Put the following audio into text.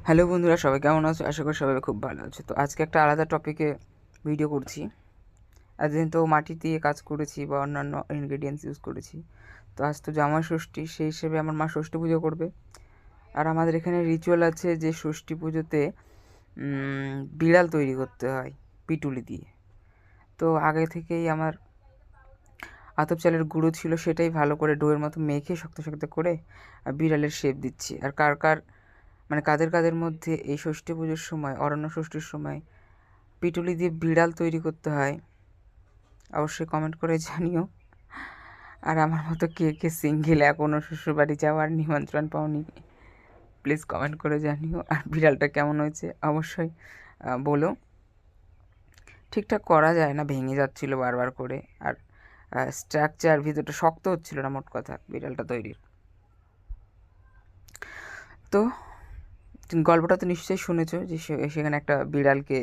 Hello বন্ধুরা, সবাই কেমন আছো? আশা করি সবাই খুব ভালো আছে। তো আজকে একটা আলাদা টপিকে ভিডিও করছি। এতদিন তো মাটি দিয়ে কাজ করেছি বা অন্যান্য ইনগ্রেডিয়েন্টস ইউজ করেছি। তো আজ তো জামাই ষষ্ঠী, সেই হিসেবে আমার মা ষষ্ঠী পুজো করবে। আর আমাদের এখানে রিচুয়াল আছে যে ষষ্ঠী পুজোতে বিড়াল তৈরি করতে হয় পিটুলি দিয়ে। তো আগে থেকেই আমার আতপ চালের গুঁড়ো ছিল, সেটাই ভালো করে ডোয়ের মতো মেখে শক্ত শক্ত করে বিড়ালের শেপ দিচ্ছি। আর কাদের কাদের মধ্যে এই ষষ্ঠী পুজোর সময়, অরণ্য ষষ্ঠীর সময় পিটুলি দিয়ে বিড়াল তৈরি করতে হয় অবশ্যই কমেন্ট করে জানিও। আর আমার মতো কে কে সিঙ্গেল, এখনও শ্বশুরবাড়ি যাওয়ার নিমন্ত্রণ পাওনি, প্লিজ কমেন্ট করে জানিও। আর বিড়ালটা কেমন হয়েছে অবশ্যই বলো। ঠিকঠাক করা যায় না, ভেঙে যাচ্ছিলো বারবার করে। আর স্ট্রাকচার ভিতরটা শক্ত হচ্ছিল না, মোট কথা বিড়ালটা তৈরির। তো গল্পটা তো নিশ্চয়ই শুনেছো যে সেখানে একটা বিড়ালকে